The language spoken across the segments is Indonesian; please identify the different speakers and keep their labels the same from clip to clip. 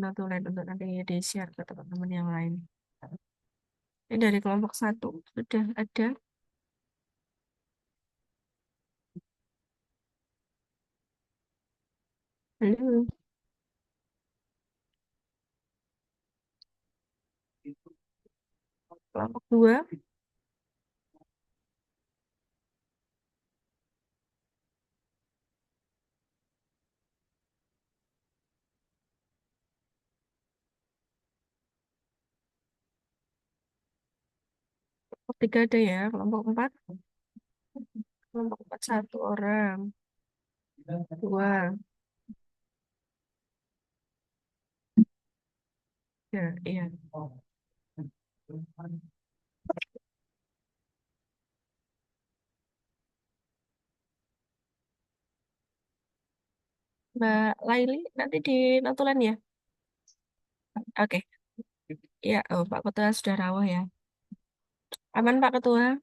Speaker 1: notulen untuk nanti di-share ke teman-teman yang lain. Ini dari kelompok 1 sudah ada. Halo. Kelompok 2. Kelompok 3 ada ya. Kelompok 4. Kelompok 4 1 orang. 2. Ya, iya. Mbak Laili nanti di notulen ya. Oke. Ya, oh, Pak Ketua sudah rawuh ya. Aman Pak Ketua?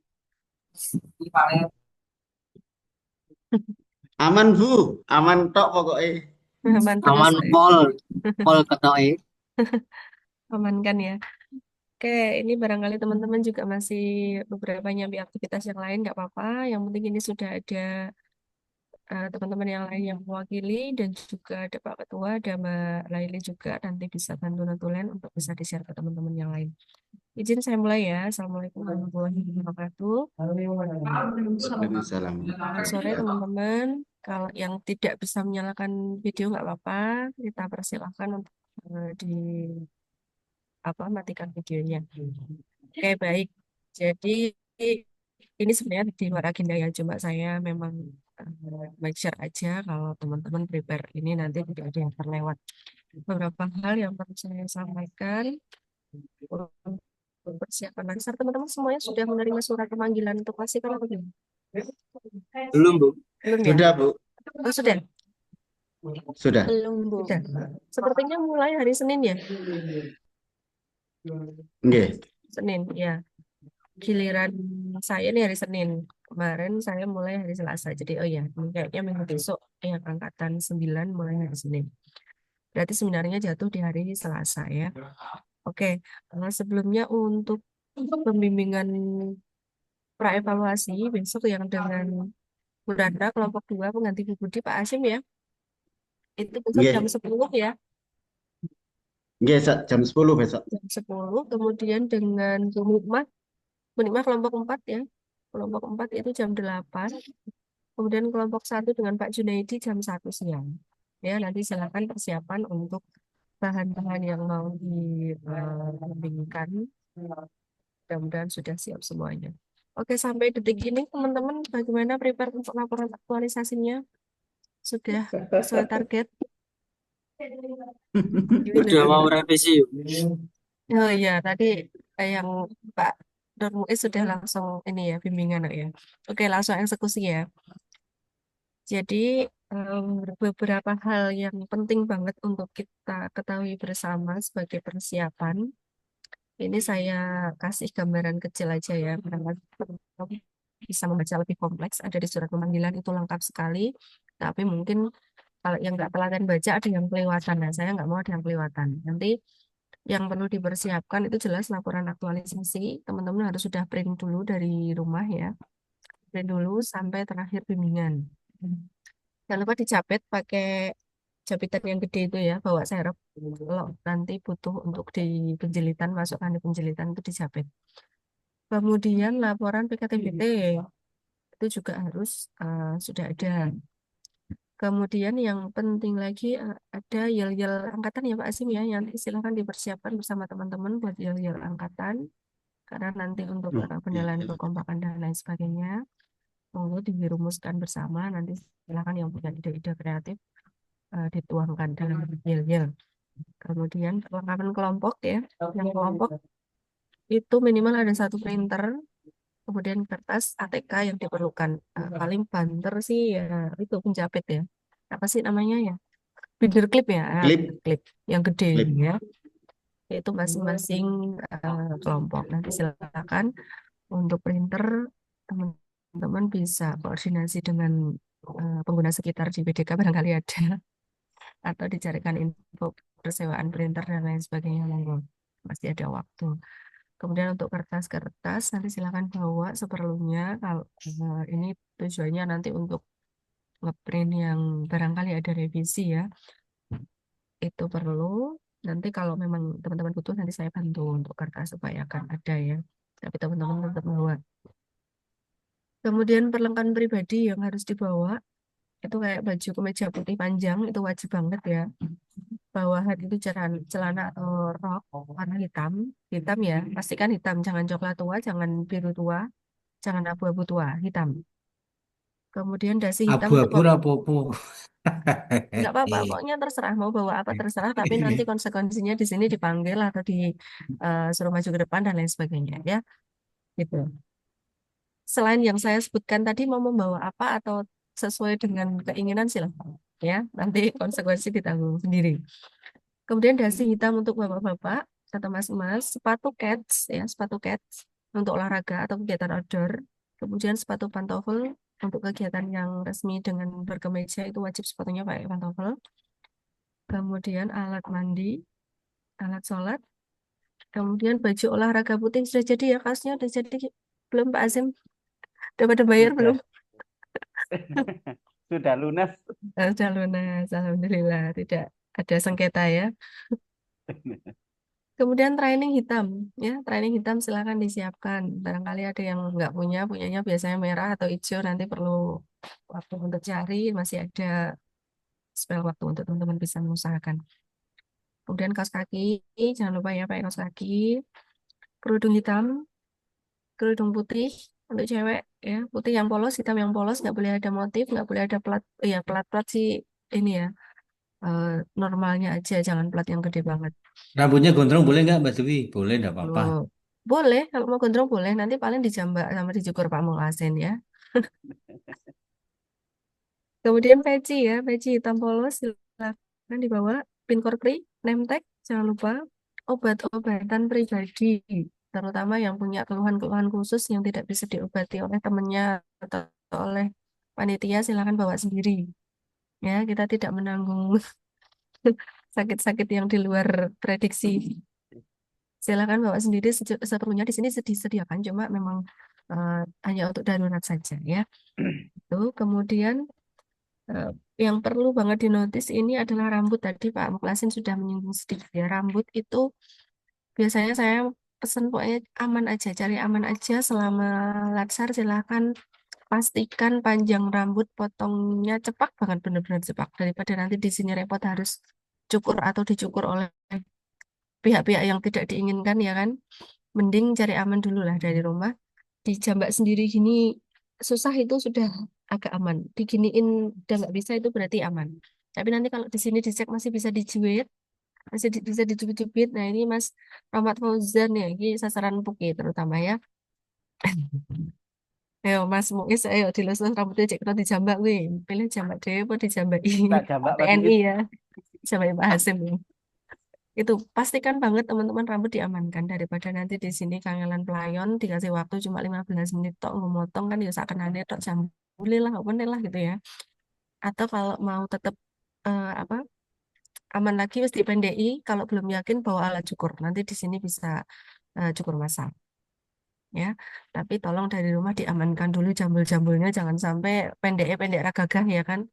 Speaker 2: Aman Bu, aman tok pokoknya.
Speaker 1: Aman terus.
Speaker 3: Aman pol ketoke.
Speaker 1: Aman kan ya. Oke, ini barangkali teman-teman juga masih beberapa nyambi aktivitas yang lain, nggak apa-apa. Yang penting ini sudah ada teman-teman yang lain yang mewakili dan juga ada Pak Ketua, ada Mbak Laili juga nanti bisa bantu notulen untuk bisa di-share ke teman-teman yang lain. Izin saya mulai ya. Assalamualaikum warahmatullahi wabarakatuh.
Speaker 2: Waalaikumsalam.
Speaker 1: Selamat sore teman-teman. Kalau yang tidak bisa menyalakan video nggak apa-apa, kita persilahkan untuk di apa matikan videonya. Oke, baik. Jadi ini sebenarnya di luar agenda ya, cuma saya memang make sure aja kalau teman-teman prepare ini nanti tidak ada yang terlewat. Beberapa hal yang perlu saya sampaikan untuk persiapan lansar. Teman-teman semuanya sudah menerima surat pemanggilan untuk pastikan atau belum?
Speaker 3: Belum, Bu.
Speaker 1: Belum ya?
Speaker 2: Sudah Bu,
Speaker 1: Oh, sudah?
Speaker 2: sudah.
Speaker 1: Belum, Bu. Sudah. Sepertinya mulai hari Senin ya?
Speaker 2: Nggih.
Speaker 1: Senin, ya. Giliran saya nih hari Senin. Kemarin saya mulai hari Selasa. Jadi, oh ya, ini kayaknya minggu besok yang angkatan 9 mulai hari Senin. Berarti sebenarnya jatuh di hari Selasa ya. Oke, sebelumnya untuk pembimbingan praevaluasi besok yang dengan Bu Randa kelompok 2 pengganti Bu Budi Pak Asyim ya. Itu besok jam
Speaker 2: Nggih.
Speaker 1: 10 ya.
Speaker 2: Nggih, jam 10 besok.
Speaker 1: Jam 10. Kemudian dengan Bu Mukmah, Bu Mukmah kelompok 4 ya. Kelompok 4 itu jam 8. Kemudian kelompok 1 dengan Pak Junaidi jam 1 siang. Ya, nanti silakan persiapan untuk bahan-bahan yang mau dibimbingkan. Mudah-mudahan sudah siap semuanya. Oke, sampai detik ini teman-teman bagaimana prepare untuk laporan aktualisasinya? Sudah sesuai target?
Speaker 3: Udah mau
Speaker 1: Gimana?
Speaker 3: revisi, yuk.
Speaker 1: Oh iya, tadi yang Pak Nur Muiz sudah langsung ini ya, bimbingan ya. Oke, langsung eksekusi ya. Jadi em, beberapa hal yang penting banget untuk kita ketahui bersama sebagai persiapan. Ini saya kasih gambaran kecil aja ya, barangkali teman-teman bisa membaca lebih kompleks. Ada di surat pemanggilan itu lengkap sekali. Tapi mungkin kalau yang nggak telaten baca ada yang kelewatan. Nah, saya nggak mau ada yang kelewatan. Nanti yang perlu dipersiapkan itu jelas laporan aktualisasi. Teman-teman harus sudah print dulu dari rumah ya. Print dulu sampai terakhir bimbingan. Jangan lupa dicapet pakai japitan yang gede itu ya, bawa serep. Kalau nanti butuh untuk di penjilitan, masukkan di penjilitan itu dicapet. Kemudian laporan PKTBT itu juga harus sudah ada. Kemudian yang penting lagi ada yel-yel angkatan ya Pak Asim ya, yang silakan dipersiapkan bersama teman-teman buat yel-yel angkatan. Karena nanti untuk
Speaker 2: Oh, iya,
Speaker 1: penilaian
Speaker 2: iya.
Speaker 1: kekompakan dan lain sebagainya, monggo dirumuskan bersama. Nanti silakan yang punya ide-ide kreatif dituangkan dalam yel-yel. Kemudian perlengkapan kelompok ya, yang kelompok itu minimal ada satu printer, kemudian kertas ATK yang diperlukan. Paling banter sih ya itu penjapit ya. Apa sih namanya ya? Binder clip ya, binder
Speaker 2: Klip,
Speaker 1: clip yang gede
Speaker 2: klip.
Speaker 1: ya. Itu masing-masing kelompok. Nanti silakan untuk printer teman-teman bisa koordinasi dengan pengguna sekitar di BDK barangkali ada atau dicarikan info persewaan printer dan lain sebagainya, monggo. Masih ada waktu. Kemudian untuk kertas-kertas nanti silakan bawa seperlunya. Kalau ini tujuannya nanti untuk ngeprint yang barangkali ada revisi ya, itu perlu. Nanti kalau memang teman-teman butuh nanti saya bantu untuk kertas supaya akan ada ya. Tapi teman-teman tetap bawa. Kemudian perlengkapan pribadi yang harus dibawa itu kayak baju kemeja putih panjang itu wajib banget ya. Bawahan itu celana atau rok warna hitam, hitam ya, pastikan hitam, jangan coklat tua, jangan biru tua, jangan abu-abu tua, hitam. Kemudian dasi hitam untuk
Speaker 4: Abu-abu rapopo.
Speaker 1: nggak apa-apa, pokoknya terserah mau bawa apa terserah, tapi nanti konsekuensinya di sini dipanggil atau di suruh maju ke depan dan lain sebagainya ya, gitu. Selain yang saya sebutkan tadi mau membawa apa atau sesuai dengan keinginan silahkan ya, nanti konsekuensi ditanggung sendiri. Kemudian dasi hitam untuk bapak-bapak atau mas-mas, sepatu kets ya, sepatu kets untuk olahraga atau kegiatan outdoor. Kemudian sepatu pantofel untuk kegiatan yang resmi dengan berkemeja itu wajib sepatunya pakai pantofel. Kemudian alat mandi, alat sholat. Kemudian baju olahraga putih sudah jadi ya, kaosnya sudah jadi belum Pak Azim? Udah pada bayar belum?
Speaker 2: Sudah. Sudah lunas.
Speaker 1: Sudah lunas, alhamdulillah tidak ada sengketa ya. Kemudian training hitam, ya training hitam silakan disiapkan. Barangkali ada yang nggak punya, punyanya biasanya merah atau hijau. Nanti perlu waktu untuk cari, masih ada spare waktu untuk teman-teman bisa mengusahakan. Kemudian kaos kaki, jangan lupa ya pakai kaos kaki. Kerudung hitam, kerudung putih untuk cewek, ya putih yang polos, hitam yang polos, nggak boleh ada motif, nggak boleh ada plat, ya plat-plat sih ini ya eh, normalnya aja, jangan plat yang gede banget.
Speaker 4: Rambutnya gondrong boleh nggak, Mbak Dewi? Boleh, nggak apa-apa.
Speaker 1: Oh, boleh, kalau mau gondrong boleh. Nanti paling dijambak sama dicukur Pak Mulasin ya. Kemudian peci ya, peci hitam polos silakan dibawa. Pin korpri, name tag, jangan lupa. Obat-obatan pribadi, terutama yang punya keluhan-keluhan khusus yang tidak bisa diobati oleh temannya atau oleh panitia, silakan bawa sendiri. Ya, kita tidak menanggung sakit-sakit yang di luar prediksi. Silakan bawa sendiri seperlunya di sini disediakan, cuma memang eh, hanya untuk darurat saja ya. Itu kemudian eh, yang perlu banget dinotis ini adalah rambut. Tadi Pak Muklasin sudah menyinggung sedikit ya. Rambut itu biasanya saya pesan pokoknya aman aja, cari aman aja selama latsar. Silakan pastikan panjang rambut, potongnya cepak banget, benar-benar cepak, daripada nanti di sini repot harus cukur atau dicukur oleh pihak-pihak yang tidak diinginkan ya kan. Mending cari aman dulu lah dari rumah. Dijambak sendiri gini susah itu sudah agak aman. Diginiin udah nggak bisa itu berarti aman. Tapi nanti kalau di sini dicek masih bisa dijuit, masih bisa dicubit-cubit. Nah ini Mas Rahmat Fauzan ya, ini sasaran puki terutama ya. Ayo Mas Muiz, ayo dilus rambutnya cek kalau dijambak wih. Pilih jambak deh apa dijambak
Speaker 2: Tak jambak Mas
Speaker 1: TNI
Speaker 2: Muiz.
Speaker 1: ya. Jambak Pak Hasim ya. Itu pastikan banget teman-teman rambut diamankan daripada nanti di sini kangelan pelayon dikasih waktu cuma 15 menit tok memotong kan ya seakan ada tok jam boleh lah nggak boleh lah gitu ya. Atau kalau mau tetap apa aman lagi mesti dipendai, kalau belum yakin bawa alat cukur nanti di sini bisa cukur massal ya. Tapi tolong dari rumah diamankan dulu jambul-jambulnya, jangan sampai pendek ragagah ya kan.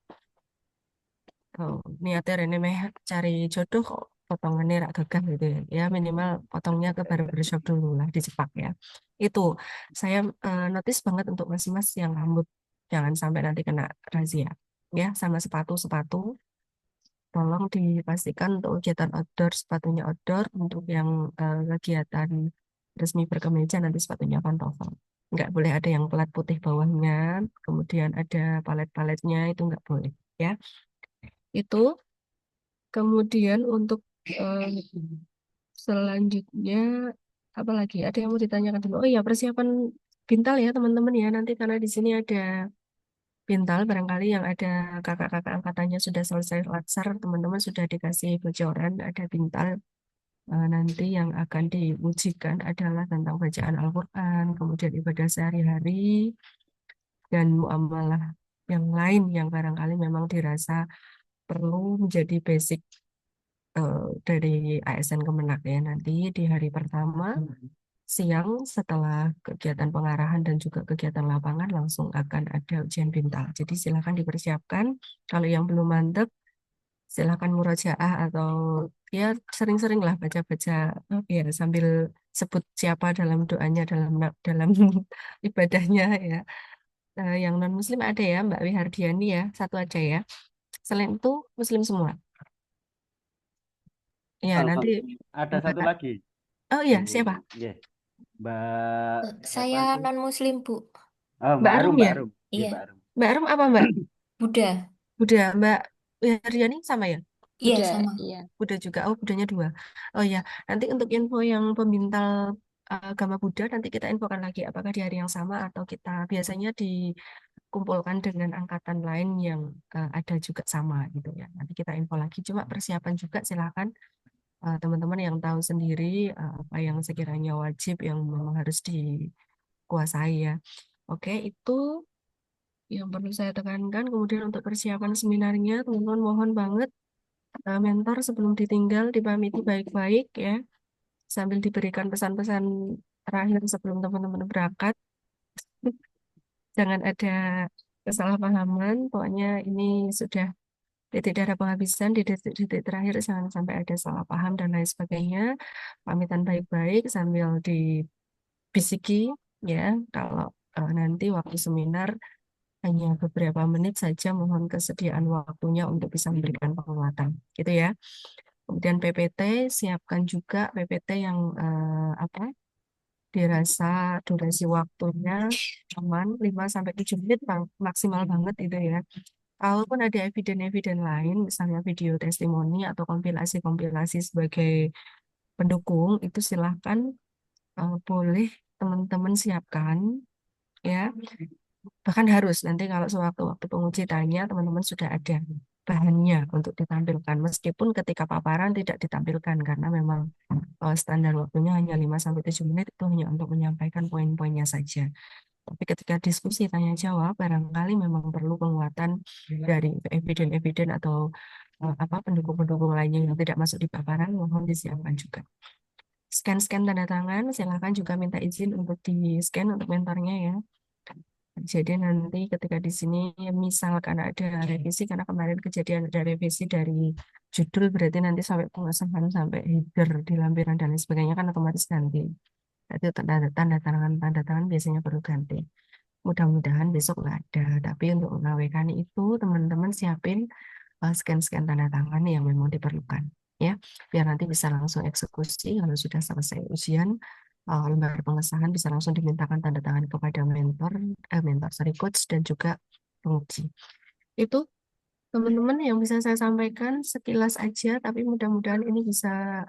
Speaker 1: Oh, niatnya Rene meh cari jodoh kok potongannya rak gagah gitu ya. Ya minimal potongnya ke barbershop dulu lah di Jepang ya. Itu saya notice banget untuk mas-mas yang rambut jangan sampai nanti kena razia. Ya, sama sepatu-sepatu tolong dipastikan untuk kegiatan outdoor sepatunya outdoor, untuk yang kegiatan resmi berkemeja nanti sepatunya pantofel. Nggak boleh ada yang pelat putih bawahnya, kemudian ada palet-paletnya itu nggak boleh ya. Itu kemudian untuk eh, selanjutnya apa lagi? Ada yang mau ditanyakan dulu? Oh iya, persiapan bintal ya teman-teman ya. Nanti karena di sini ada bintal, barangkali yang ada kakak-kakak angkatannya sudah selesai latsar, teman-teman sudah dikasih bocoran ada bintal. Nanti yang akan diujikan adalah tentang bacaan Al-Quran, kemudian ibadah sehari-hari, dan muamalah yang lain yang barangkali memang dirasa perlu menjadi basic dari ASN Kemenak ya. Nanti di hari pertama siang setelah kegiatan pengarahan dan juga kegiatan lapangan langsung akan ada ujian pintal. Jadi silakan dipersiapkan. Kalau yang belum mantep, silakan murojaah atau ya sering-sering lah baca-baca ya sambil sebut siapa dalam doanya dalam ibadahnya ya. Yang non Muslim ada ya Mbak Wihardiani ya, satu aja ya. Selain itu Muslim semua. Ya nanti
Speaker 3: Alhamdulillah.
Speaker 2: Ada satu
Speaker 1: Mbak.
Speaker 2: lagi.
Speaker 1: Oh iya siapa?
Speaker 2: Nggih. Mbak siapa
Speaker 5: Saya
Speaker 2: itu?
Speaker 5: non-Muslim, Bu.
Speaker 2: Oh,
Speaker 1: Mbak Arum
Speaker 2: Mbak
Speaker 1: ya?
Speaker 2: Arum. Nggih,
Speaker 5: Iya,
Speaker 2: Mbak Arum.
Speaker 1: Mbak Arum apa Mbak?
Speaker 5: Buddha.
Speaker 1: Buddha. Mbak Wihardiani sama ya?
Speaker 5: Iya,
Speaker 6: Udah,
Speaker 5: sama.
Speaker 6: iya.
Speaker 1: Buddha juga. Oh, Buddhanya dua. Oh ya, nanti untuk info yang pemintal agama Buddha nanti kita infokan lagi apakah di hari yang sama atau kita biasanya dikumpulkan dengan angkatan lain yang ada juga sama gitu ya. Nanti kita info lagi. Cuma persiapan juga silakan teman-teman yang tahu sendiri apa yang sekiranya wajib yang memang harus dikuasai ya. Oke, itu yang perlu saya tekankan. Kemudian untuk persiapan seminarnya, teman-teman mohon banget mentor sebelum ditinggal dipamiti baik-baik ya, sambil diberikan pesan-pesan terakhir sebelum teman-teman berangkat. Jangan ada kesalahpahaman. Pokoknya ini sudah titik darah penghabisan di detik-detik terakhir, jangan sampai ada salah paham dan lain sebagainya. Pamitan baik-baik sambil dibisiki ya. Kalau nanti waktu seminar hanya beberapa menit saja, mohon kesediaan waktunya untuk bisa memberikan penguatan, gitu ya. Kemudian PPT, siapkan juga PPT yang apa dirasa durasi waktunya aman 5 sampai 7 menit maksimal banget itu ya. Kalaupun ada eviden-eviden lain, misalnya video testimoni atau kompilasi-kompilasi sebagai pendukung, itu silahkan boleh teman-teman siapkan ya. Bahkan harus nanti kalau sewaktu-waktu penguji tanya, teman-teman sudah ada bahannya untuk ditampilkan. Meskipun ketika paparan tidak ditampilkan karena memang standar waktunya hanya 5 sampai 7 menit itu hanya untuk menyampaikan poin-poinnya saja. Tapi ketika diskusi tanya jawab barangkali memang perlu penguatan dari eviden-eviden atau apa pendukung-pendukung lainnya yang tidak masuk di paparan, mohon disiapkan juga. Scan-scan tanda tangan, silakan juga minta izin untuk di-scan untuk mentornya ya. Jadi nanti ketika di sini misalkan ada revisi, karena kemarin kejadian ada revisi dari judul, berarti nanti sampai pengesahan, sampai header di lampiran dan lain sebagainya kan otomatis ganti. Itu tanda tangan biasanya perlu ganti. Mudah-mudahan besok nggak ada. Tapi untuk mengawinkan itu teman-teman siapin scan-scan tanda tangan yang memang diperlukan. Ya, biar nanti bisa langsung eksekusi kalau sudah selesai ujian. Lembar pengesahan bisa langsung dimintakan tanda tangan kepada sorry, coach dan juga penguji. Itu teman-teman yang bisa saya sampaikan sekilas aja, tapi mudah-mudahan ini bisa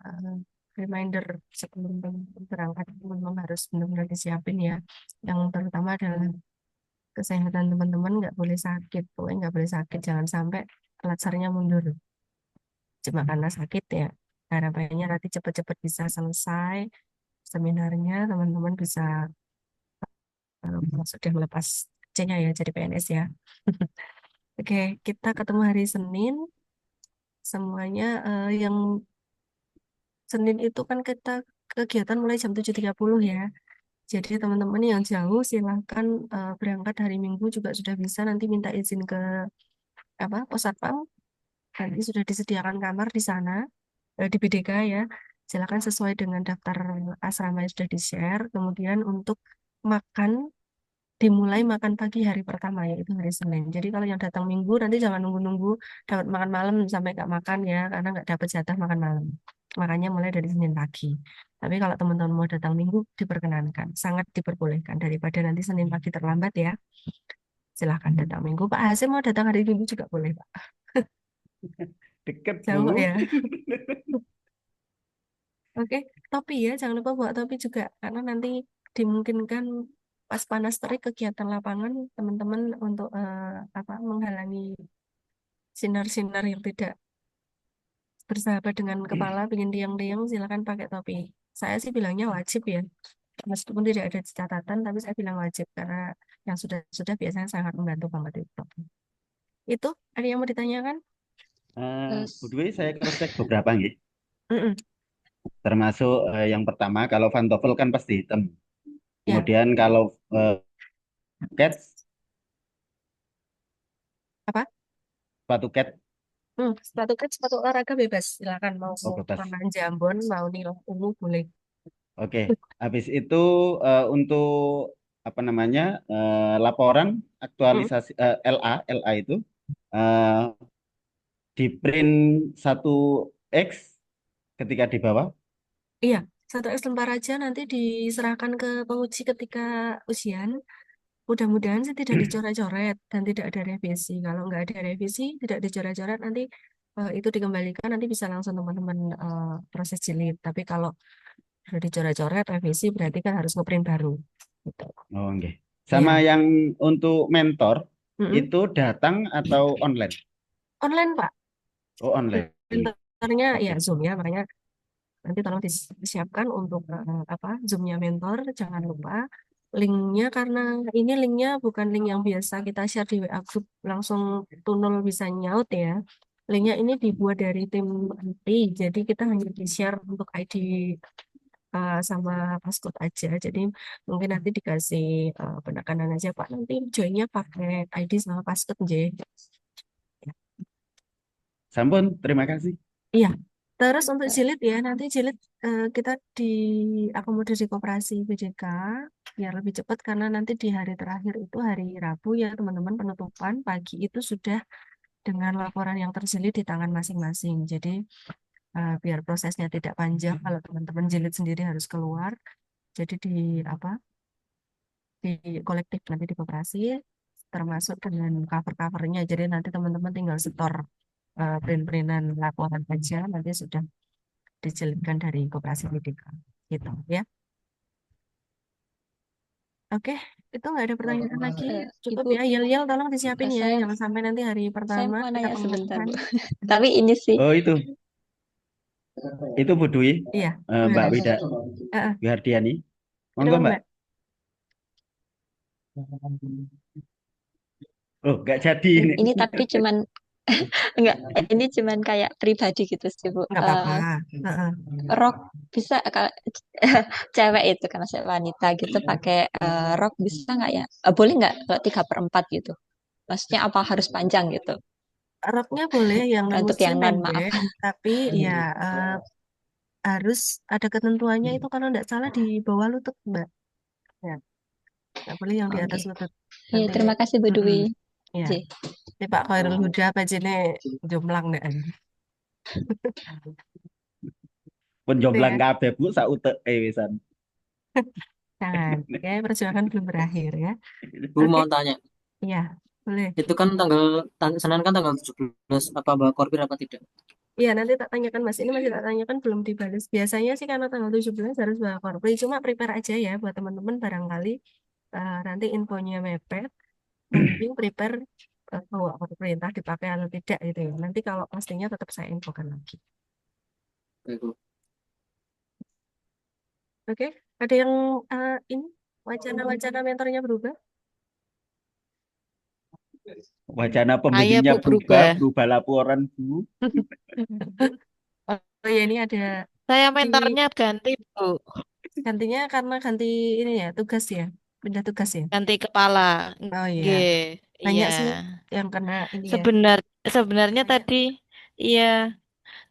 Speaker 1: reminder sebelum teman-teman berangkat, memang harus benar-benar disiapin ya. Yang terutama adalah kesehatan teman-teman, nggak boleh sakit, pokoknya nggak boleh sakit, jangan sampai pelajarnya mundur cuma karena sakit ya. Harapannya nanti cepat-cepat bisa selesai seminarnya, teman-teman bisa sudah melepas C-nya ya jadi PNS ya. Oke, kita ketemu hari Senin. Semuanya yang Senin itu kan kita kegiatan mulai jam 7.30 ya. Jadi teman-teman yang jauh silahkan berangkat hari Minggu juga sudah bisa, nanti minta izin ke apa pos satpam. Nanti sudah disediakan kamar di sana di BDK ya. Silakan sesuai dengan daftar asrama yang sudah di-share. Kemudian untuk makan dimulai makan pagi hari pertama yaitu hari Senin. Jadi kalau yang datang Minggu nanti jangan nunggu-nunggu dapat makan malam sampai nggak makan ya, karena nggak dapat jatah makan malam. Makanya mulai dari Senin pagi. Tapi kalau teman-teman mau datang Minggu diperkenankan, sangat diperbolehkan daripada nanti Senin pagi terlambat ya. Silahkan datang Minggu. Pak Hasim mau datang hari Minggu juga boleh Pak.
Speaker 2: Deket,
Speaker 1: Jauh
Speaker 2: Bu.
Speaker 1: ya. Oke, topi ya, jangan lupa bawa topi juga karena nanti dimungkinkan pas panas terik kegiatan lapangan teman-teman untuk apa menghalangi sinar-sinar yang tidak bersahabat dengan kepala, pengen tiang-tiang, silakan pakai topi. Saya sih bilangnya wajib ya, meskipun tidak ada catatan, tapi saya bilang wajib karena yang sudah biasanya sangat membantu banget itu topi. Itu ada yang mau ditanyakan?
Speaker 2: Bu
Speaker 5: Terus
Speaker 2: Dwi, saya cross check beberapa nih.
Speaker 1: Mm-mm.
Speaker 2: Termasuk yang pertama, kalau Van Toffel kan pasti hitam.
Speaker 1: Ya,
Speaker 2: Kemudian kalau Cats,
Speaker 1: apa?
Speaker 2: sepatu Cat,
Speaker 1: Sepatu kan sepatu olahraga bebas. Silakan mau
Speaker 2: oh bebas.
Speaker 1: warna jambon, mau nilai ungu boleh.
Speaker 2: Oke, habis itu untuk apa namanya laporan
Speaker 1: Mm.
Speaker 2: aktualisasi LA itu eh, di print 1X ketika di bawah.
Speaker 1: Iya, satu eksemplar aja nanti diserahkan ke penguji ketika ujian. Mudah-mudahan sih tidak dicoret-coret dan tidak ada revisi. Kalau nggak ada revisi, tidak dicoret-coret, nanti itu dikembalikan, nanti bisa langsung teman-teman proses jilid. Tapi kalau sudah dicoret-coret, revisi berarti kan harus ngeprint baru. Gitu.
Speaker 2: Oh, oke. Sama
Speaker 1: Iya.
Speaker 2: yang untuk mentor
Speaker 1: Mm-mm.
Speaker 2: itu datang atau online?
Speaker 1: Online, Pak.
Speaker 2: Oh, online.
Speaker 1: Mentornya ya
Speaker 2: Oke.
Speaker 1: Zoom ya, makanya nanti tolong disiapkan untuk apa Zoom-nya mentor, jangan lupa linknya karena ini linknya bukan link yang biasa kita share di WA group langsung tunul bisa nyaut ya. Linknya ini dibuat dari tim IT, jadi kita hanya di-share untuk ID sama passcode aja. Jadi mungkin nanti dikasih penekanan aja Pak, nanti joinnya pakai ID sama passcode J.
Speaker 2: Sampun, terima kasih.
Speaker 1: Iya, terus untuk jilid ya, nanti jilid kita diakomodir di koperasi BJK biar lebih cepat karena nanti di hari terakhir itu hari Rabu ya teman-teman penutupan pagi itu sudah dengan laporan yang terjilid di tangan masing-masing. Jadi biar prosesnya tidak panjang kalau teman-teman jilid sendiri harus keluar. Jadi di apa di kolektif nanti di koperasi termasuk dengan cover-covernya. Jadi nanti teman-teman tinggal setor print-printan laporan aja nanti sudah dijelitkan dari koperasi pendidikan gitu ya. Oke, itu nggak ada pertanyaan lagi. Cukup
Speaker 5: Ibu,
Speaker 1: ya, yel-yel tolong disiapin ya.
Speaker 5: saya
Speaker 1: Jangan sampai nanti hari
Speaker 5: saya
Speaker 1: pertama
Speaker 5: mau
Speaker 1: kita
Speaker 5: nanya sebentar,
Speaker 1: pengumuman.
Speaker 5: Bu. Tapi ini sih,
Speaker 2: Oh, itu Bu Dwi,
Speaker 1: Iya,
Speaker 2: Mbak
Speaker 1: gimana?
Speaker 2: Wida,
Speaker 1: Heeh,
Speaker 2: Wihardiani. Monggo,
Speaker 1: kenapa
Speaker 2: Mbak.
Speaker 1: Mbak?
Speaker 2: Oh, nggak jadi ini.
Speaker 5: ini tapi cuman enggak, ini cuman kayak pribadi gitu sih, Bu.
Speaker 1: Nggak apa-apa. Heeh.
Speaker 5: Rok bisa kalau cewek itu karena saya wanita gitu pakai rok bisa nggak ya? Boleh nggak kalau 3/4 gitu? Maksudnya apa harus panjang gitu?
Speaker 1: Roknya boleh yang non
Speaker 5: Untuk
Speaker 1: muslim
Speaker 5: yang non maaf.
Speaker 1: pendek, tapi ya harus ada ketentuannya itu kalau nggak salah di bawah lutut Mbak. Ya, nggak boleh yang di atas
Speaker 5: Oke.
Speaker 1: lutut.
Speaker 5: Iya,
Speaker 1: Nanti,
Speaker 5: terima kasih Bu
Speaker 1: mm-mm.
Speaker 5: Dwi.
Speaker 1: Ya,
Speaker 5: J.
Speaker 1: ini Pak Khairul Huda apa jenis jomblang deh. Gitu
Speaker 2: Penjomblang
Speaker 1: ya.
Speaker 2: kabeh Bu sautek wisan.
Speaker 1: Jangan, ya perjuangan belum berakhir ya.
Speaker 3: Bu
Speaker 1: Oke,
Speaker 3: mau tanya,
Speaker 1: iya, boleh.
Speaker 3: itu kan Senin kan tanggal 17, apa Mbak Korbit apa tidak?
Speaker 1: Iya, nanti tak tanyakan Mas. Ini masih tak tanyakan belum dibalas. Biasanya sih karena tanggal 17 harus bawa korpri. Cuma prepare aja ya buat teman-teman barangkali nanti infonya mepet. Mending prepare bawa korpri entah dipakai atau tidak gitu ya. Nanti kalau pastinya tetap saya infokan lagi.
Speaker 3: Baik, Bu.
Speaker 1: Oke, ada yang ini wacana-wacana mentornya berubah?
Speaker 2: Wacana
Speaker 6: Saya
Speaker 2: pembimbingnya
Speaker 6: Bu
Speaker 2: berubah,
Speaker 6: berubah.
Speaker 2: berubah laporan Bu.
Speaker 1: Oh ya ini ada
Speaker 6: Saya
Speaker 1: di
Speaker 6: mentornya ganti Bu,
Speaker 1: gantinya karena ganti ini ya tugas ya, pindah tugas ya.
Speaker 6: ganti kepala.
Speaker 1: Oh
Speaker 6: G,
Speaker 1: iya,
Speaker 6: iya.
Speaker 1: banyak sih yang kena ini ya.
Speaker 6: Sebenar sebenarnya tadi, iya.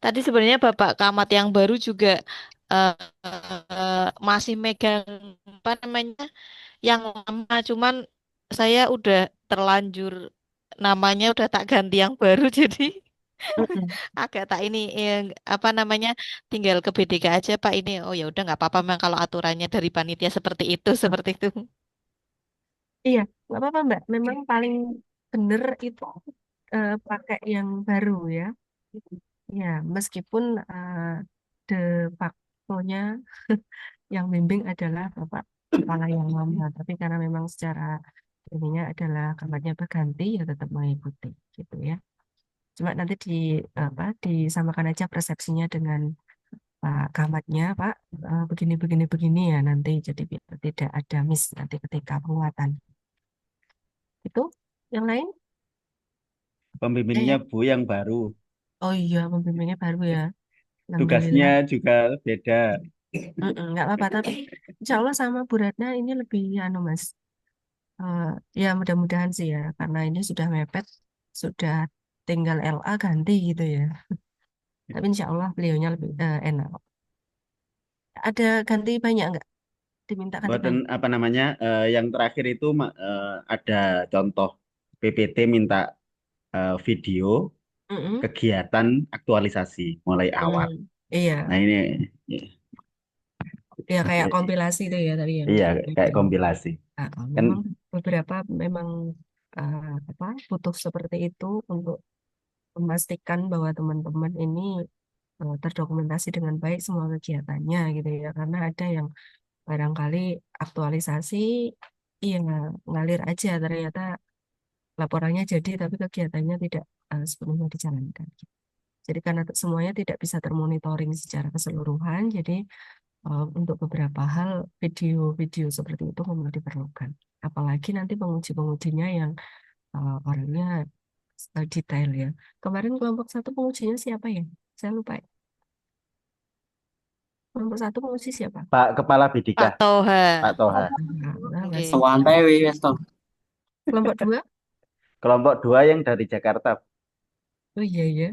Speaker 6: Tadi sebenarnya Bapak Camat yang baru juga eh, masih megang apa namanya yang lama, cuman saya udah terlanjur namanya udah tak ganti yang baru, jadi
Speaker 1: Mm-mm.
Speaker 6: agak tak ini apa namanya tinggal ke BDK aja Pak ini. Oh ya udah nggak apa-apa memang kalau aturannya dari panitia seperti itu seperti itu.
Speaker 1: Iya, nggak apa-apa Mbak. Memang paling bener itu pakai yang baru ya. Ya, meskipun de facto-nya yang bimbing adalah Bapak Kepala yang lama, tapi karena memang secara ininya adalah kamarnya berganti ya tetap mengikuti gitu ya. Cuma nanti apa disamakan aja persepsinya dengan Pak Kamatnya, Pak begini begini begini ya nanti jadi biar tidak ada miss nanti ketika penguatan. Itu yang lain? Ya
Speaker 2: Pembimbingnya
Speaker 1: ya.
Speaker 2: Bu yang baru.
Speaker 1: Oh iya, pembimbingnya baru ya.
Speaker 2: Tugasnya
Speaker 1: Alhamdulillah.
Speaker 2: juga beda.
Speaker 1: Nggak apa-apa, tapi insya Allah sama Bu Ratna ini lebih anu Mas. Eh, ya mudah-mudahan sih ya, karena ini sudah mepet, sudah tinggal LA ganti gitu ya. Tapi insya Allah beliaunya lebih enak. Ada ganti banyak nggak? Diminta ganti
Speaker 2: Buatan
Speaker 1: banyak?
Speaker 2: apa namanya? Yang terakhir itu ada contoh PPT minta video
Speaker 1: Mm-mm.
Speaker 2: kegiatan aktualisasi mulai awal.
Speaker 1: Mm. Iya,
Speaker 2: Nah ini
Speaker 1: ya kayak
Speaker 2: ya,
Speaker 1: kompilasi itu ya tadi yang
Speaker 2: iya kayak
Speaker 1: itu.
Speaker 2: kompilasi. Kan
Speaker 1: Memang beberapa memang apa butuh seperti itu untuk memastikan bahwa teman-teman ini terdokumentasi dengan baik semua kegiatannya gitu ya. Karena ada yang barangkali aktualisasi, iya ngalir aja ternyata laporannya jadi tapi kegiatannya tidak sepenuhnya dijalankan. Jadi karena semuanya tidak bisa termonitoring secara keseluruhan, jadi untuk beberapa hal video-video seperti itu memang diperlukan. Apalagi nanti penguji-pengujinya yang orangnya detail ya. Kemarin kelompok satu pengujinya siapa ya? Saya lupa ya. Kelompok satu penguji siapa?
Speaker 2: Pak Kepala Bidika,
Speaker 6: Pak Toha.
Speaker 2: Pak Toha.
Speaker 1: Nah,
Speaker 6: Oke.
Speaker 1: masih.
Speaker 3: Sewantai wis to.
Speaker 1: Kelompok dua?
Speaker 2: Kelompok 2 yang dari Jakarta.
Speaker 1: Oh iya iya.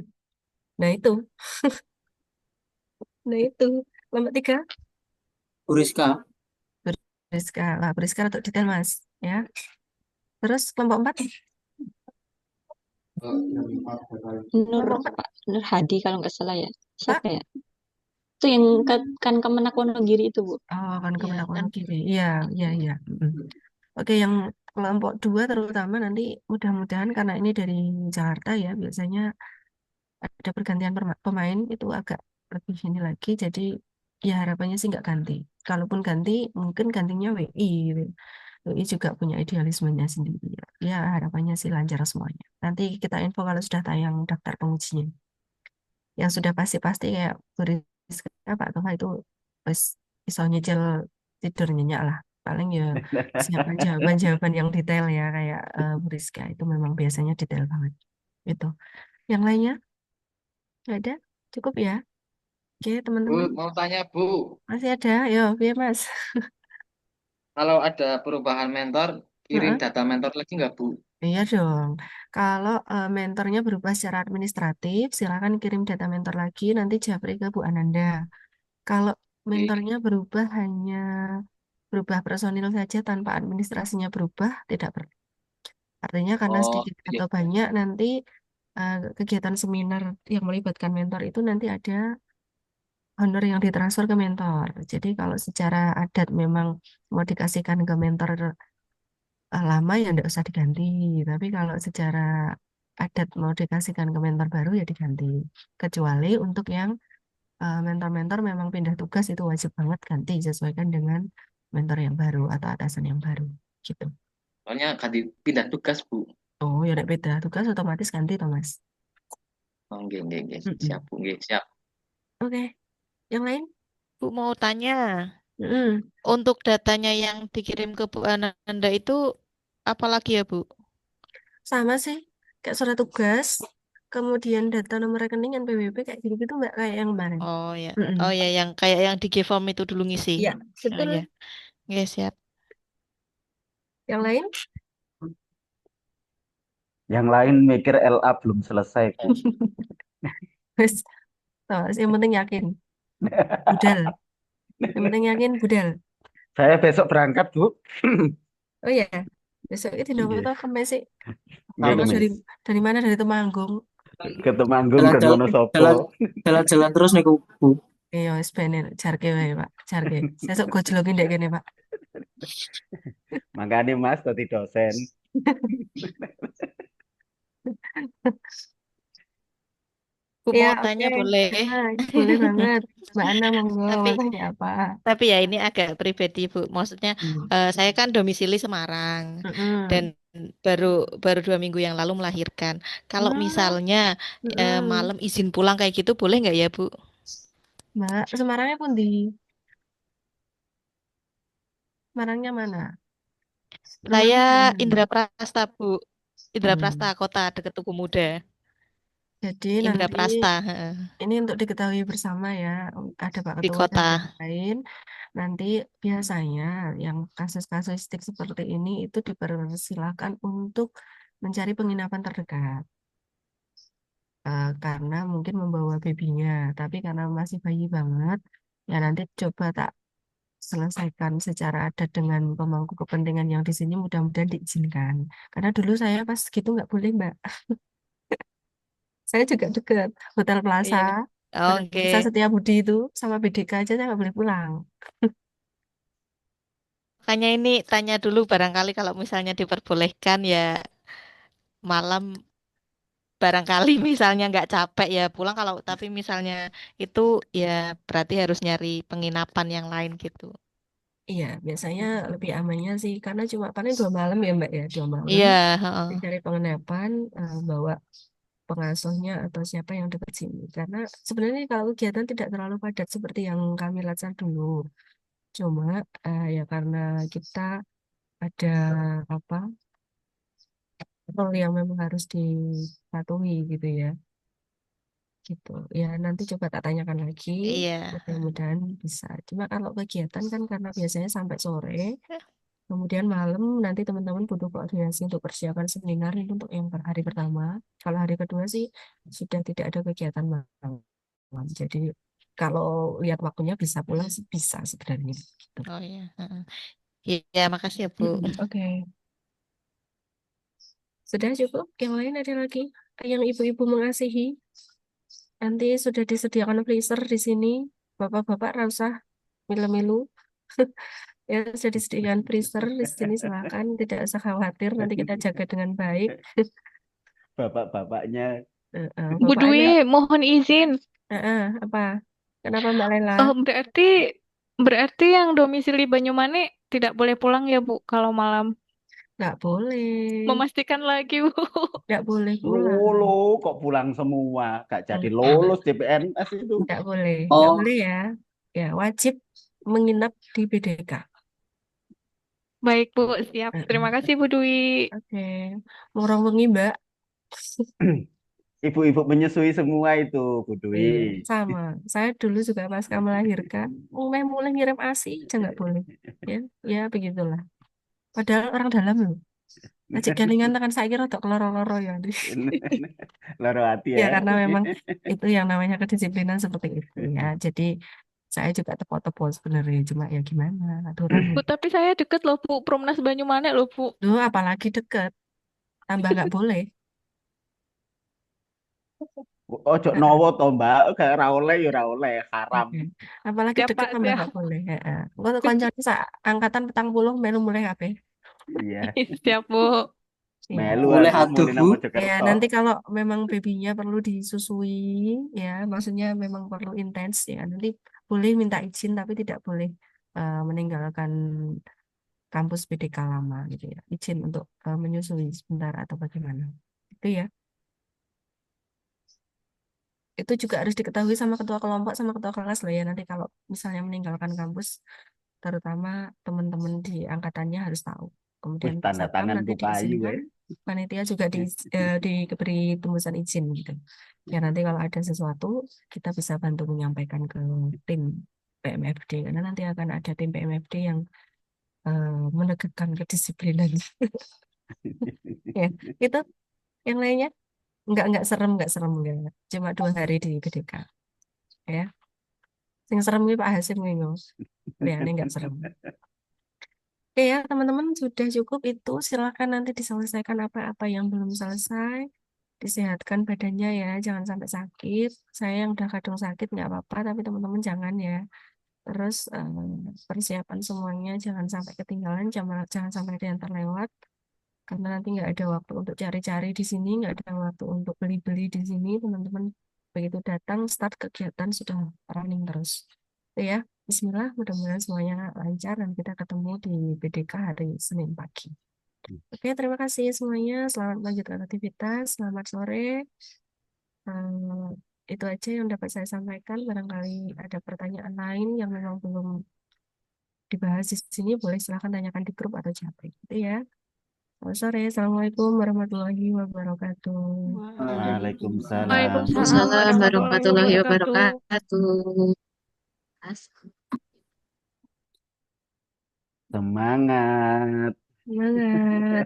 Speaker 1: Nah itu, nah itu. Kelompok tiga?
Speaker 3: Uriska.
Speaker 1: Priska, lah Priska untuk detail mas, ya. Terus kelompok empat?
Speaker 5: Nur
Speaker 1: Kelompok empat,
Speaker 5: Pak Nur Hadi kalau nggak salah ya.
Speaker 1: Pak?
Speaker 5: Siapa ya? Itu yang kan Kemenak Wonogiri itu, Bu.
Speaker 1: Oh kan
Speaker 6: Ya,
Speaker 1: Kemenak
Speaker 6: kan.
Speaker 1: Wonogiri. Iya, iya, iya. Mm. Oke, yang kelompok dua terutama nanti mudah-mudahan karena ini dari Jakarta ya, biasanya ada pergantian pemain itu agak lebih ini lagi. Jadi ya harapannya sih nggak ganti. Kalaupun ganti, mungkin gantinya WI gitu. WI juga punya idealismenya sendiri. Ya harapannya sih lancar semuanya. Nanti kita info kalau sudah tayang daftar pengujinya. Yang sudah pasti-pasti kayak beris Pak Toha itu wis iso nyicil tidur nyenyak lah. Paling ya siapkan jawaban-jawaban yang detail ya kayak Bu Rizka itu memang biasanya detail banget. Itu. Yang lainnya nggak ada? Cukup ya? Oke,
Speaker 7: Bu,
Speaker 1: teman-teman.
Speaker 7: mau tanya Bu,
Speaker 1: Masih ada? Yo, biar Mas.
Speaker 7: kalau ada perubahan mentor, kirim
Speaker 1: Heeh.
Speaker 7: data mentor lagi nggak Bu?
Speaker 1: Iya dong. Kalau mentornya berubah secara administratif, silakan kirim data mentor lagi, nanti japri ke Bu Ananda. Kalau
Speaker 7: Oke.
Speaker 1: mentornya berubah hanya berubah personil saja tanpa administrasinya berubah, tidak perlu. Artinya karena
Speaker 7: Oh,
Speaker 1: sedikit
Speaker 7: iya.
Speaker 1: atau banyak nanti kegiatan seminar yang melibatkan mentor itu nanti ada honor yang ditransfer ke mentor. Jadi kalau secara adat memang mau dikasihkan ke mentor lama ya tidak usah diganti. Tapi kalau secara adat mau dikasihkan ke mentor baru ya diganti. Kecuali untuk yang mentor-mentor memang pindah tugas itu wajib banget ganti sesuaikan dengan mentor yang baru atau atasan yang baru gitu.
Speaker 7: Soalnya ganti pindah tugas Bu.
Speaker 1: Oh ya nek beda tugas otomatis ganti Thomas.
Speaker 7: Oh, nggih. Siap
Speaker 1: Mm-mm.
Speaker 7: Bu, nggih, siap.
Speaker 1: Oke, yang lain?
Speaker 6: Bu mau tanya,
Speaker 1: Mm-mm.
Speaker 6: untuk datanya yang dikirim ke Bu Ananda itu apa lagi ya, Bu?
Speaker 1: Sama sih kayak surat tugas, kemudian data nomor rekening NPWP kayak gitu-gitu Mbak kayak yang kemarin.
Speaker 6: Oh ya,
Speaker 1: Mm-mm.
Speaker 6: oh ya, yang kayak yang di G-form itu dulu ngisi.
Speaker 1: Iya,
Speaker 6: Oh
Speaker 1: betul.
Speaker 6: ya, ya siap.
Speaker 1: Yang lain?
Speaker 2: Yang lain mikir LA belum selesai, Bu.
Speaker 1: Wes, tos, yang penting yakin. Budal. Yang penting yakin budal.
Speaker 2: Saya besok berangkat, Bu.
Speaker 1: Oh ya, besok itu nopo
Speaker 2: Nggih,
Speaker 1: toh kemes sih.
Speaker 2: nggih
Speaker 1: Mas
Speaker 2: kemis.
Speaker 1: dari mana? Dari Temanggung.
Speaker 2: Ke Temanggung dan
Speaker 3: Jalan-jalan
Speaker 2: Wonosobo.
Speaker 3: jalan jalan-jalan terus nih Bu.
Speaker 1: Iya, wis bener jarke wae, Pak. Jarke. Sesuk gojlokin dek kene, Pak.
Speaker 2: Makanya Mas tadi dosen.
Speaker 6: Bu
Speaker 1: Ya,
Speaker 6: mau
Speaker 1: oke.
Speaker 6: tanya boleh.
Speaker 1: Boleh banget. Mbak Ana monggo
Speaker 6: Tapi
Speaker 1: mau tanya apa?
Speaker 6: tapi ya ini agak pribadi, Bu. Maksudnya
Speaker 1: Hmm.
Speaker 6: saya kan domisili Semarang dan
Speaker 1: Mm-mm.
Speaker 6: baru baru 2 minggu yang lalu melahirkan. Kalau
Speaker 1: Wah,
Speaker 6: misalnya
Speaker 1: mm-mm.
Speaker 6: malam izin pulang kayak gitu boleh nggak ya, Bu?
Speaker 1: Mbak, Semarangnya pun di Semarangnya mana?
Speaker 6: Saya
Speaker 1: Rumahnya di mana?
Speaker 6: Indraprasta, Bu. Indraprasta
Speaker 1: Hmm.
Speaker 6: Kota dekat Tugu Muda.
Speaker 1: Jadi
Speaker 6: Indra
Speaker 1: nanti
Speaker 6: Prasta, heeh,
Speaker 1: ini untuk diketahui bersama ya, ada Pak
Speaker 6: di
Speaker 1: Ketua dan
Speaker 6: kota.
Speaker 1: lain-lain. Nanti biasanya yang kasus-kasus seperti ini itu dipersilakan untuk mencari penginapan terdekat. Karena mungkin membawa babynya, tapi karena masih bayi banget, ya nanti coba tak selesaikan secara adat dengan pemangku kepentingan yang di sini mudah-mudahan diizinkan. Karena dulu saya pas gitu nggak boleh Mbak. Saya juga deket Hotel Plaza,
Speaker 6: Iya. Oke.
Speaker 1: Plaza Setiabudi itu sama BDK aja saya nggak boleh pulang.
Speaker 6: Makanya ini tanya dulu barangkali kalau misalnya diperbolehkan ya malam barangkali misalnya nggak capek ya pulang kalau tapi misalnya itu ya berarti harus nyari penginapan yang lain gitu.
Speaker 1: Iya, biasanya lebih amannya sih karena cuma paling 2 malam ya Mbak ya, 2 malam.
Speaker 6: Iya, heeh.
Speaker 1: Mencari penginapan, bawa pengasuhnya atau siapa yang dekat sini. Karena sebenarnya kalau kegiatan tidak terlalu padat seperti yang kami lakukan dulu. Cuma ya karena kita ada apa role yang memang harus dipatuhi gitu ya. Gitu. Ya nanti coba tak tanyakan lagi.
Speaker 6: Iya.
Speaker 1: Mudah-mudahan bisa. Cuma kalau kegiatan kan karena biasanya sampai sore, kemudian malam nanti teman-teman butuh koordinasi untuk persiapan seminar itu untuk yang hari pertama. Kalau hari kedua sih sudah tidak ada kegiatan malam. Jadi kalau lihat waktunya bisa pulang sih bisa sebenarnya gitu.
Speaker 6: Oh iya, heeh. Iya, makasih ya, Bu.
Speaker 1: Oke. Sudah cukup? Yang lain ada lagi? Yang ibu-ibu mengasihi? Nanti sudah disediakan freezer di sini. Bapak-bapak rasa milu-milu. Ya, sudah disediakan freezer di sini silakan. Tidak usah khawatir. Nanti kita jaga dengan baik.
Speaker 2: Bapak-bapaknya
Speaker 8: Bu
Speaker 1: Bapak
Speaker 8: Dwi,
Speaker 1: ayo.
Speaker 8: mohon izin.
Speaker 1: Apa? Kenapa Mbak Lela?
Speaker 8: Berarti berarti yang domisili Banyumane tidak boleh pulang ya, Bu, kalau malam.
Speaker 1: Nggak boleh.
Speaker 8: Memastikan lagi, Bu.
Speaker 1: Nggak boleh pulang.
Speaker 2: lolo kok pulang semua, gak jadi
Speaker 1: Hmm,
Speaker 2: lulus CPNS itu.
Speaker 1: Nggak boleh. Nggak
Speaker 3: Oh,
Speaker 1: boleh ya. Ya, wajib menginap di BDK.
Speaker 8: Baik, Bu, siap. Terima kasih, Bu Dwi.
Speaker 1: Oke. Murang wengi, Mbak.
Speaker 2: Ibu-ibu menyusui semua itu, Bu Dwi.
Speaker 1: Iya, sama. Saya dulu juga pasca melahirkan, mulai ngirim ASI aja nggak boleh. Ya, ya begitulah. Padahal orang dalam loh. Ajak kelingan tekan saya kira untuk keloro-loro ya.
Speaker 2: Loro hati
Speaker 1: Ya
Speaker 2: ya.
Speaker 1: karena memang itu yang namanya kedisiplinan seperti itu ya. Jadi saya juga tepo-tepo sebenarnya cuma ya gimana aturan.
Speaker 8: Bu, tapi saya deket loh, Bu. Promnas Banyumane loh, Bu.
Speaker 1: Loh, apalagi deket, tambah nggak boleh.
Speaker 2: Ojo nowo to, Mbak. Kayak ra oleh ya ra oleh, haram.
Speaker 1: Oke. Apalagi
Speaker 8: Siap,
Speaker 1: deket
Speaker 8: Pak.
Speaker 1: tambah nggak
Speaker 8: Siap.
Speaker 1: boleh. Engko kancane sak angkatan 40 melu mulai kabeh.
Speaker 2: Iya,
Speaker 8: Siap, Bu.
Speaker 1: Iya.
Speaker 2: melu
Speaker 3: boleh
Speaker 2: aku
Speaker 3: atuh,
Speaker 2: mulai
Speaker 3: Bu.
Speaker 2: nang
Speaker 1: Ya,
Speaker 2: Mojokerto.
Speaker 1: nanti kalau memang babynya perlu disusui, ya, maksudnya memang perlu intens ya. Nanti boleh minta izin, tapi tidak boleh meninggalkan kampus BDK lama gitu ya. Izin untuk menyusui sebentar atau bagaimana. Itu ya. Itu juga harus diketahui sama ketua kelompok sama ketua kelas loh ya. Nanti kalau misalnya meninggalkan kampus, terutama teman-teman di angkatannya harus tahu. Kemudian
Speaker 2: Wis
Speaker 1: Pak
Speaker 2: tanda
Speaker 1: Satpam
Speaker 2: tangan
Speaker 1: nanti
Speaker 2: ku payu
Speaker 1: diizinkan, panitia juga diberi tembusan izin gitu. Ya nanti kalau ada sesuatu kita bisa bantu menyampaikan ke tim PMFD karena nanti akan ada tim PMFD yang menegakkan kedisiplinan. Ya, itu yang lainnya nggak serem enggak. Cuma 2 hari di BDK ya. Yang serem ini Pak Hasim nih, ini nggak serem. Oke ya, teman-teman sudah cukup itu. Silahkan nanti diselesaikan apa-apa yang belum selesai. Disehatkan badannya ya, jangan sampai sakit. Saya yang udah kadung sakit nggak apa-apa, tapi teman-teman jangan ya. Terus persiapan semuanya jangan sampai ketinggalan, jangan sampai ada yang terlewat. Karena nanti nggak ada waktu untuk cari-cari di sini, nggak ada waktu untuk beli-beli di sini. Teman-teman begitu datang, start kegiatan sudah running terus. Itu ya. Bismillah, mudah-mudahan semuanya lancar dan kita ketemu di BDK hari Senin pagi. Oke, terima kasih semuanya. Selamat melanjutkan aktivitas. Selamat sore. Itu aja yang dapat saya sampaikan. Barangkali ada pertanyaan lain yang memang belum dibahas di sini, boleh silahkan tanyakan di grup atau chat. Gitu ya. Selamat sore. Assalamualaikum warahmatullahi wabarakatuh.
Speaker 2: Waalaikumsalam.
Speaker 8: Waalaikumsalam
Speaker 5: Waalaikumsalam
Speaker 8: warahmatullahi
Speaker 5: warahmatullahi
Speaker 8: wabarakatuh.
Speaker 5: wabarakatuh.
Speaker 2: Semangat.
Speaker 1: Semangat.